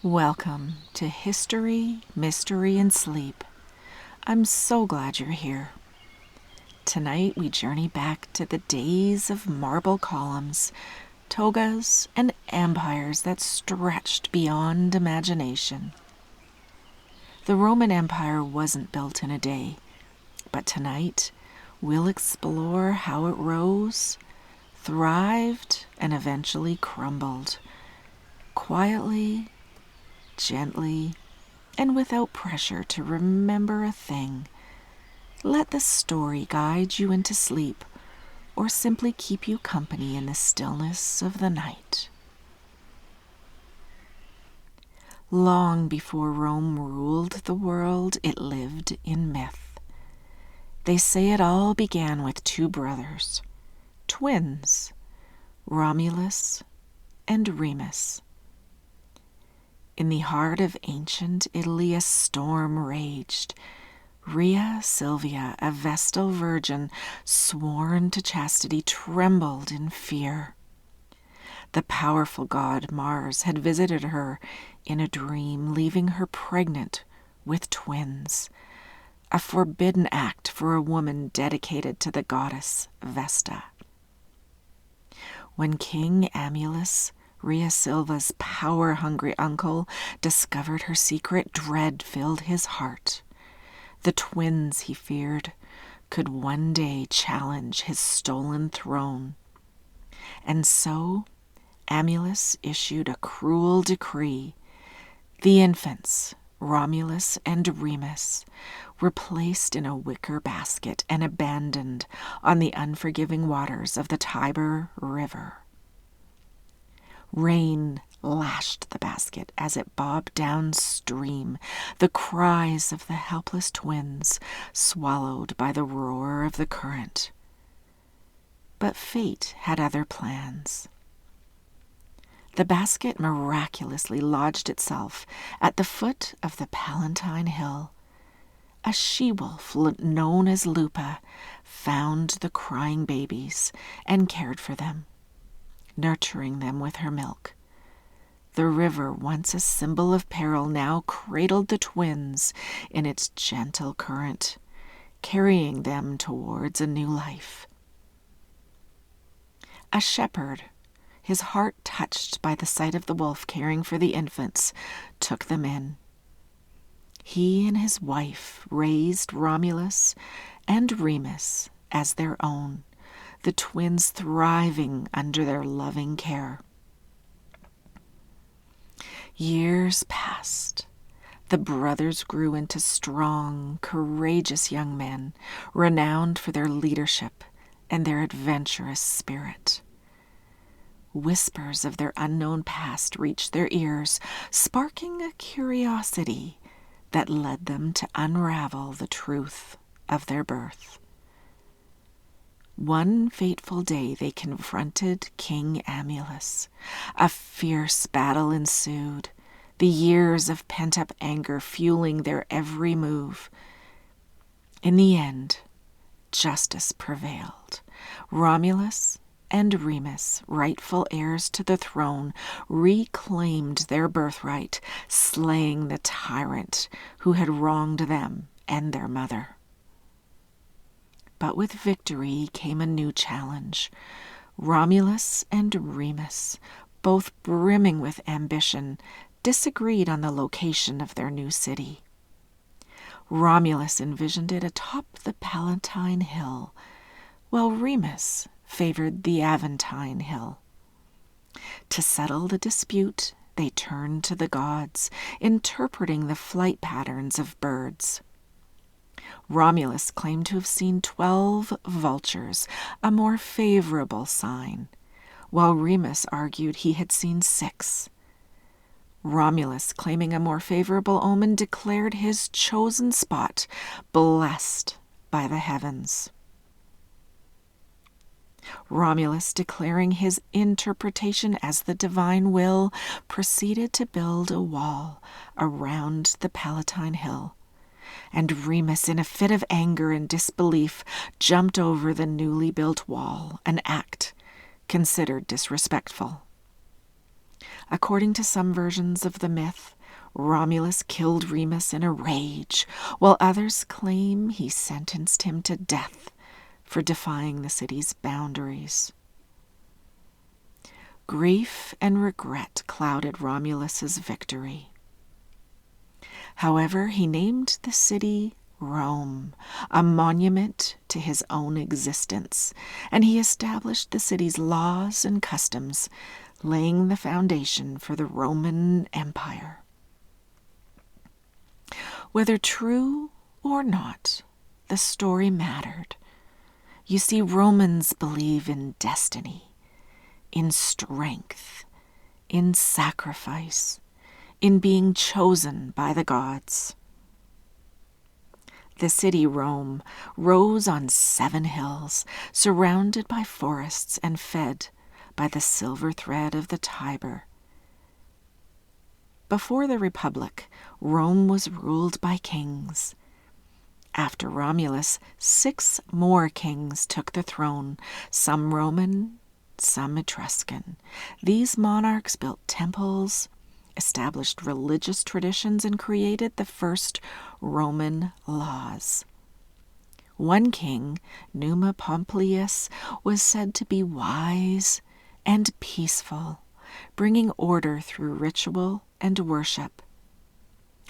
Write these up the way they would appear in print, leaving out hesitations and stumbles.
Welcome to History, Mystery, and Sleep. I'm so glad you're here. Tonight we journey back to the days of marble columns, togas, and empires that stretched beyond imagination. The Roman Empire wasn't built in a day, but tonight we'll explore how it rose, thrived, and eventually crumbled, quietly, gently, and without pressure to remember a thing. Let the story guide you into sleep, or simply keep you company in the stillness of the night. Long before Rome ruled the world, it lived in myth. They say it all began with two brothers, twins, Romulus and Remus. In the heart of ancient Italy, a storm raged. Rhea Silvia, a Vestal virgin sworn to chastity, trembled in fear. The powerful god Mars had visited her in a dream, leaving her pregnant with twins, a forbidden act for a woman dedicated to the goddess Vesta. When King Romulus, Rhea Silva's power-hungry uncle, discovered her secret, dread filled his heart. The twins, he feared, could one day challenge his stolen throne. And so, Romulus issued a cruel decree. The infants, Romulus and Remus, were placed in a wicker basket and abandoned on the unforgiving waters of the Tiber River. Rain lashed the basket as it bobbed downstream, the cries of the helpless twins swallowed by the roar of the current. But fate had other plans. The basket miraculously lodged itself at the foot of the Palatine Hill. A she-wolf known as Lupa found the crying babies and cared for them, nurturing them with her milk. The river, once a symbol of peril, now cradled the twins in its gentle current, carrying them towards a new life. A shepherd, his heart touched by the sight of the wolf caring for the infants, took them in. He and his wife raised Romulus and Remus as their own, the twins thriving under their loving care. Years passed. The brothers grew into strong, courageous young men, renowned for their leadership and their adventurous spirit. Whispers of their unknown past reached their ears, sparking a curiosity that led them to unravel the truth of their birth. One fateful day they confronted King Romulus. A fierce battle ensued, the years of pent-up anger fueling their every move. In the end, justice prevailed. Romulus and Remus, rightful heirs to the throne, reclaimed their birthright, slaying the tyrant who had wronged them and their mother. But with victory came a new challenge. Romulus and Remus, both brimming with ambition, disagreed on the location of their new city. Romulus envisioned it atop the Palatine Hill, while Remus favored the Aventine Hill. To settle the dispute, they turned to the gods, interpreting the flight patterns of birds. Romulus claimed to have seen 12 vultures, a more favorable sign, while Remus argued he had seen 6. Romulus, claiming a more favorable omen, declared his chosen spot blessed by the heavens. Romulus, declaring his interpretation as the divine will, proceeded to build a wall around the Palatine Hill. And Remus, in a fit of anger and disbelief, jumped over the newly built wall, an act considered disrespectful. According to some versions of the myth, Romulus killed Remus in a rage, while others claim he sentenced him to death for defying the city's boundaries. Grief and regret clouded Romulus's victory. However, he named the city Rome, a monument to his own existence, and he established the city's laws and customs, laying the foundation for the Roman Empire. Whether true or not, the story mattered. You see, Romans believe in destiny, in strength, in sacrifice, in being chosen by the gods. The city Rome rose on 7 hills, surrounded by forests and fed by the silver thread of the Tiber. Before the Republic, Rome was ruled by kings. After Romulus, 6 more kings took the throne, some Roman, some Etruscan. These monarchs built temples, established religious traditions, and created the first Roman laws. One king, Numa Pompilius, was said to be wise and peaceful, bringing order through ritual and worship.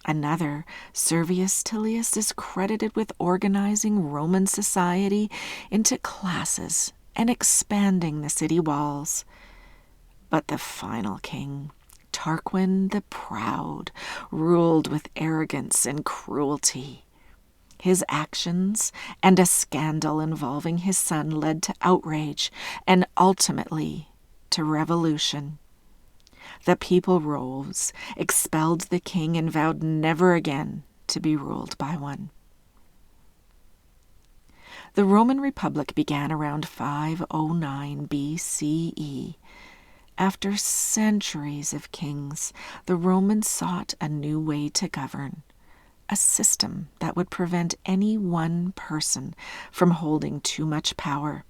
Another, Servius Tullius, is credited with organizing Roman society into classes and expanding the city walls. But the final king, Tarquin the Proud, ruled with arrogance and cruelty. His actions and a scandal involving his son led to outrage and ultimately to revolution. The people rose, expelled the king, and vowed never again to be ruled by one. The Roman Republic began around 509 BCE. After centuries of kings, the Romans sought a new way to govern, a system that would prevent any one person from holding too much power.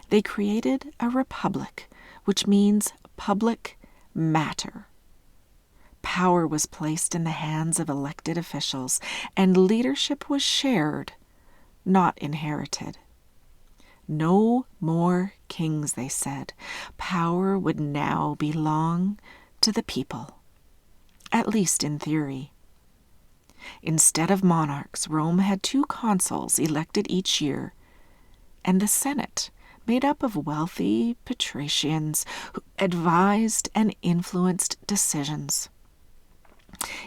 They created a republic, which means public matter. Power was placed in the hands of elected officials, and leadership was shared, not inherited. No more kings, they said. Power would now belong to the people, at least in theory. Instead of monarchs, Rome had 2 consuls elected each year, and the Senate, made up of wealthy patricians who advised and influenced decisions.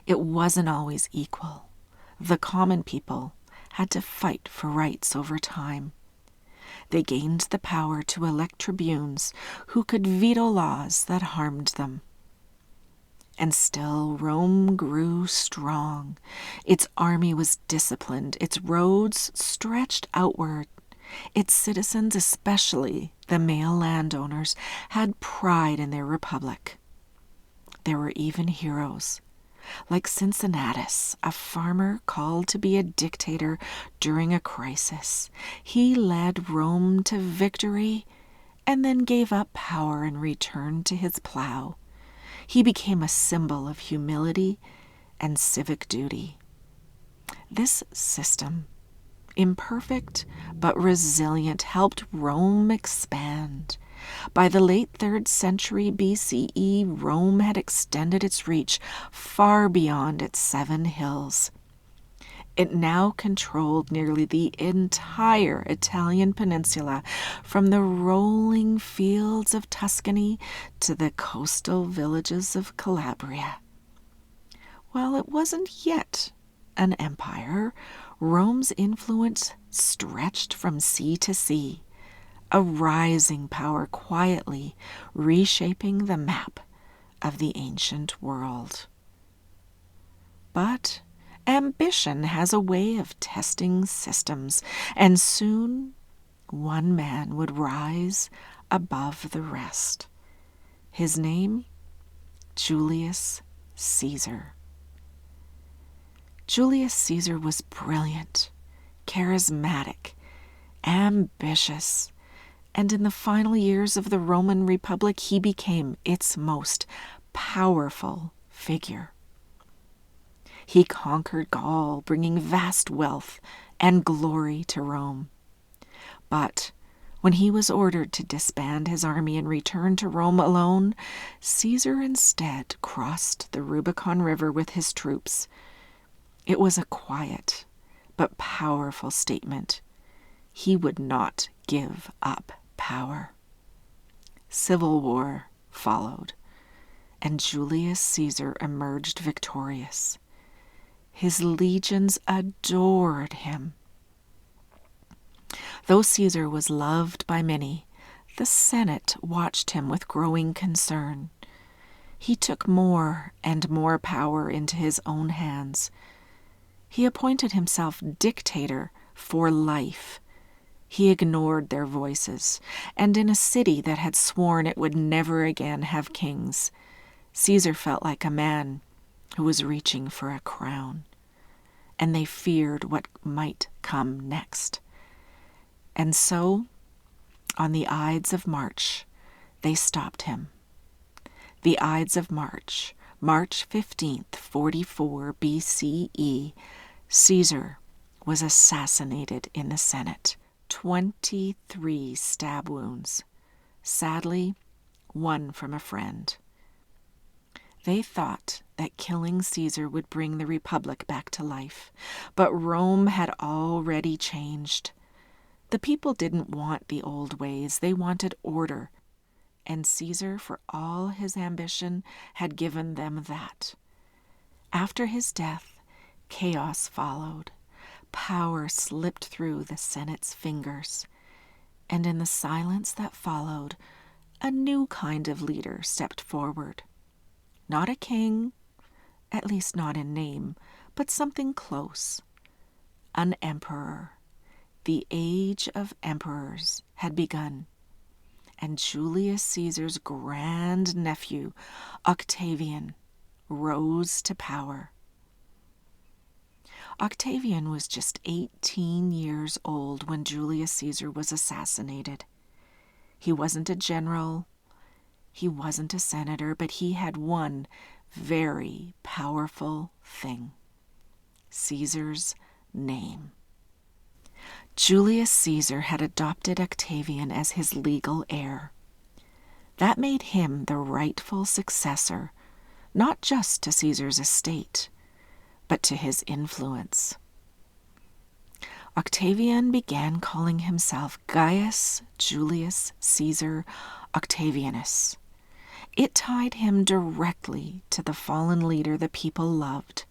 It wasn't always equal. The common people had to fight for rights over time. They gained the power to elect tribunes who could veto laws that harmed them. And still Rome grew strong. Its army was disciplined. Its roads stretched outward. Its citizens, especially the male landowners, had pride in their republic. There were even heroes, like Cincinnatus, a farmer called to be a dictator during a crisis. He led Rome to victory and then gave up power and returned to his plow. He became a symbol of humility and civic duty. This system, imperfect but resilient, helped Rome expand. By the late 3rd century BCE, Rome had extended its reach far beyond its 7 hills. It now controlled nearly the entire Italian peninsula, from the rolling fields of Tuscany to the coastal villages of Calabria. While it wasn't yet an empire, Rome's influence stretched from sea to sea, a rising power quietly reshaping the map of the ancient world. But ambition has a way of testing systems, and soon one man would rise above the rest. His name, Julius Caesar. Julius Caesar was brilliant, charismatic, ambitious, and in the final years of the Roman Republic, he became its most powerful figure. He conquered Gaul, bringing vast wealth and glory to Rome. But when he was ordered to disband his army and return to Rome alone, Caesar instead crossed the Rubicon River with his troops. It was a quiet but powerful statement. He would not give up power. Civil war followed, and Julius Caesar emerged victorious. His legions adored him. Though Caesar was loved by many, the Senate watched him with growing concern. He took more and more power into his own hands. He appointed himself dictator for life. He ignored their voices, and in a city that had sworn it would never again have kings, Caesar felt like a man who was reaching for a crown, and they feared what might come next. And so, on the Ides of March, they stopped him. The Ides of March, March 15th, 44 BCE, Caesar was assassinated in the Senate. 23 stab wounds. Sadly, one from a friend. They thought that killing Caesar would bring the Republic back to life, but Rome had already changed. The people didn't want the old ways, they wanted order, and Caesar, for all his ambition, had given them that. After his death, chaos followed. Power slipped through the Senate's fingers, and in the silence that followed, a new kind of leader stepped forward. Not a king, at least not in name, but something close. An emperor. The age of emperors had begun, and Julius Caesar's grandnephew, Octavian, rose to power. Octavian was just 18 years old when Julius Caesar was assassinated. He wasn't a general, he wasn't a senator, but he had one very powerful thing: Caesar's name. Julius Caesar had adopted Octavian as his legal heir. That made him the rightful successor, not just to Caesar's estate, but to his influence. Octavian began calling himself Gaius Julius Caesar Octavianus. It tied him directly to the fallen leader the people loved.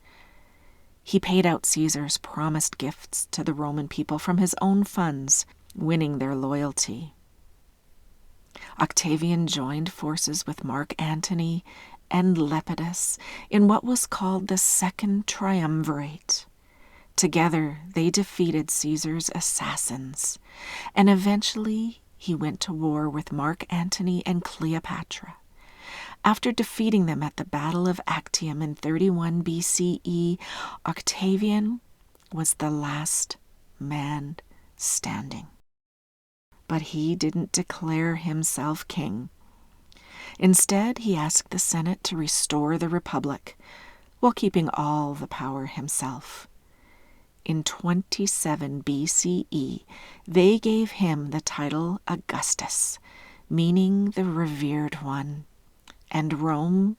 He paid out Caesar's promised gifts to the Roman people from his own funds, winning their loyalty. Octavian joined forces with Mark Antony and Lepidus in what was called the Second Triumvirate. Together they defeated Caesar's assassins, and eventually he went to war with Mark Antony and Cleopatra. After defeating them at the Battle of Actium in 31 BCE, Octavian was the last man standing. But he didn't declare himself king. Instead, he asked the Senate to restore the Republic, while keeping all the power himself. In 27 BCE, they gave him the title Augustus, meaning the revered one, and Rome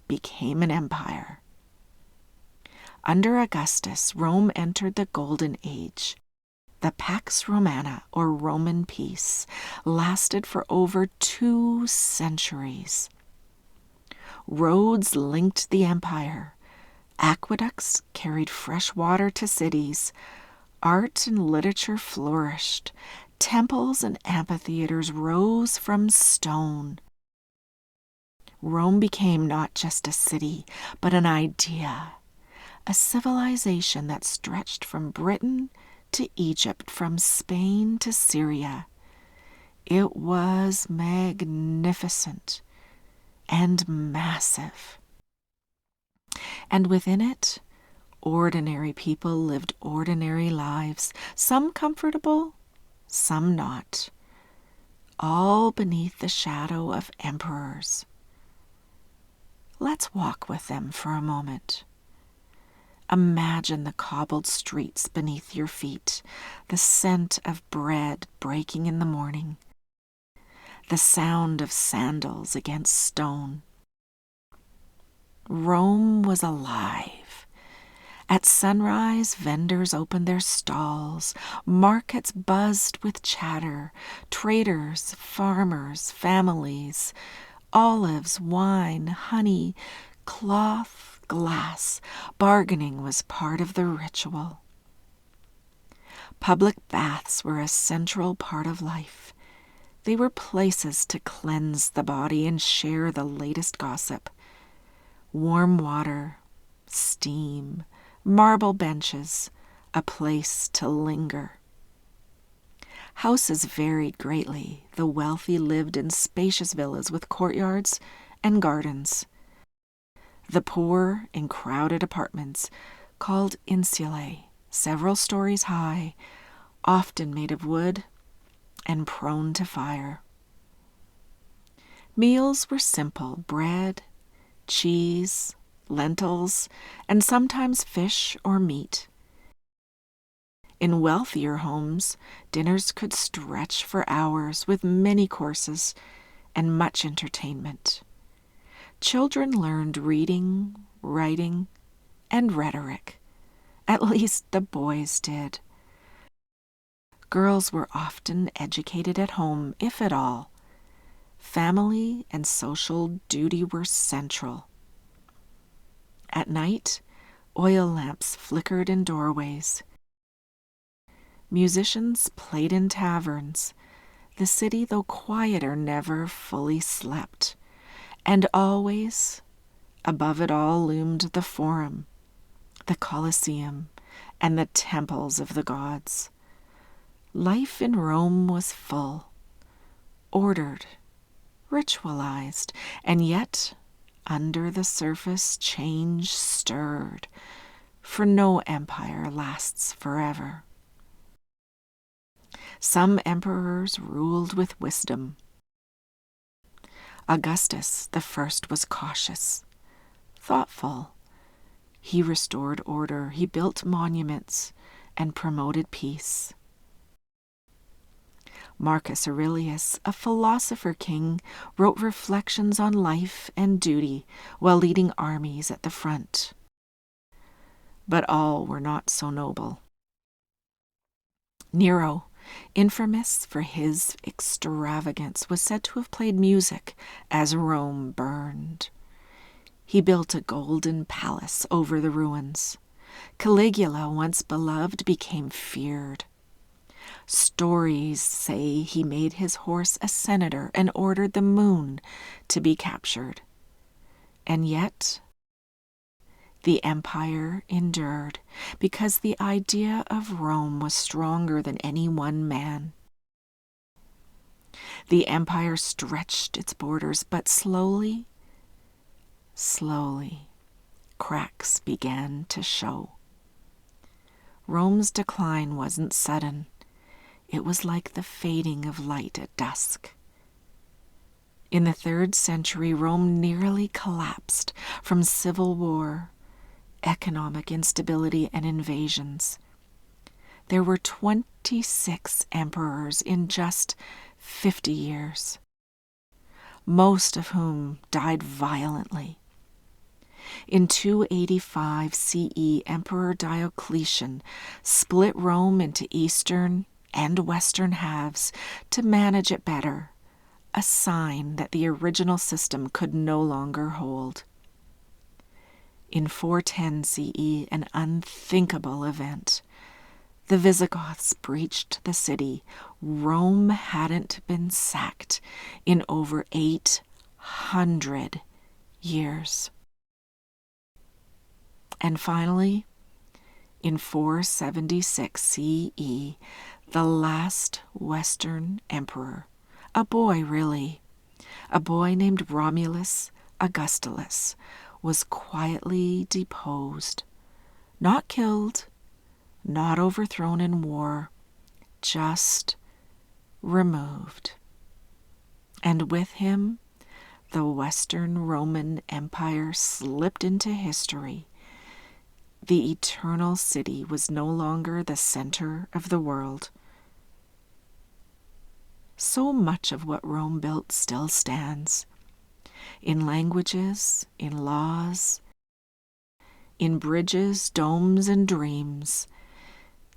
became an empire. Under Augustus, Rome entered the Golden Age. The Pax Romana, or Roman peace, lasted for over 2 centuries. Roads linked the empire. Aqueducts carried fresh water to cities. Art and literature flourished. Temples and amphitheaters rose from stone. Rome became not just a city, but an idea, a civilization that stretched from Britain to Egypt, from Spain to Syria. It was magnificent and massive. And within it, ordinary people lived ordinary lives, some comfortable, some not. all beneath the shadow of emperors. Let's walk with them for a moment. Imagine the cobbled streets beneath your feet, the scent of bread breaking in the morning, the sound of sandals against stone. Rome was alive. At sunrise, vendors opened their stalls, markets buzzed with chatter, traders, farmers, families, olives, wine, honey, cloth, glass. Bargaining was part of the ritual. Public baths were a central part of life. They were places to cleanse the body and share the latest gossip. Warm water, steam, marble benches, a place to linger. Houses varied greatly. The wealthy lived in spacious villas with courtyards and gardens. The poor in crowded apartments called insulae, several stories high, often made of wood and prone to fire. Meals were simple: bread, cheese, lentils, and sometimes fish or meat. In wealthier homes, dinners could stretch for hours with many courses and much entertainment. Children learned reading, writing, and rhetoric. At least the boys did. Girls were often educated at home, if at all. Family and social duty were central. At night, oil lamps flickered in doorways. Musicians played in taverns. The city, though quieter, never fully slept. And always, above it all, loomed the Forum, the Colosseum, and the temples of the gods. Life in Rome was full, ordered, ritualized, and yet, under the surface, change stirred, for no empire lasts forever. Some emperors ruled with wisdom. Augustus, the first, was cautious, thoughtful. He restored order, he built monuments, and promoted peace. Marcus Aurelius, a philosopher king, wrote reflections on life and duty while leading armies at the front. But all were not so noble. Nero, infamous for his extravagance, was said to have played music as Rome burned. He built a golden palace over the ruins. Caligula, once beloved, became feared. Stories say he made his horse a senator and ordered the moon to be captured. And yet, the empire endured because the idea of Rome was stronger than any one man. The empire stretched its borders, but slowly, cracks began to show. Rome's decline wasn't sudden. It was like the fading of light at dusk. In the 3rd century, Rome nearly collapsed from civil war, economic instability, and invasions. There were 26 emperors in just 50 years, most of whom died violently. In 285 CE, Emperor Diocletian split Rome into eastern and western halves to manage it better, a sign that the original system could no longer hold. In 410 CE, an unthinkable event. The Visigoths breached the city. Rome hadn't been sacked in over 800 years. And finally, in 476 CE, the last Western emperor, a boy really, a boy named Romulus Augustulus, was quietly deposed, not killed, not overthrown in war, just removed. And with him, the Western Roman Empire slipped into history. The eternal city was no longer the center of the world. So much of what Rome built still stands. In languages, in laws, in bridges, domes, and dreams.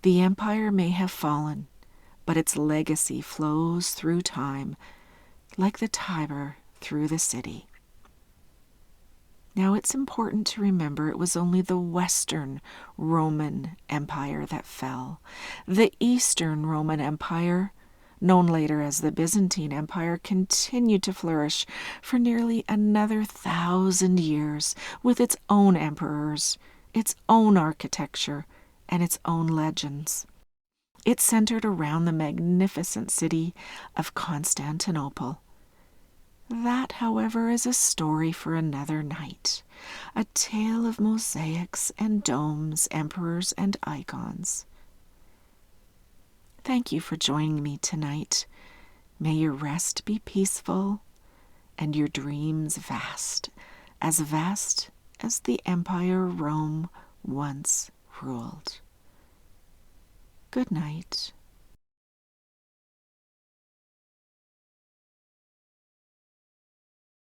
The empire may have fallen, but its legacy flows through time, like the Tiber through the city. Now it's important to remember it was only the Western Roman Empire that fell. The Eastern Roman Empire, known later as the Byzantine Empire, continued to flourish for nearly another 1,000 years with its own emperors, its own architecture, and its own legends. It centered around the magnificent city of Constantinople. That, however, is a story for another night, a tale of mosaics and domes, emperors and icons. Thank you for joining me tonight. May your rest be peaceful and your dreams vast as the empire Rome once ruled. Good night.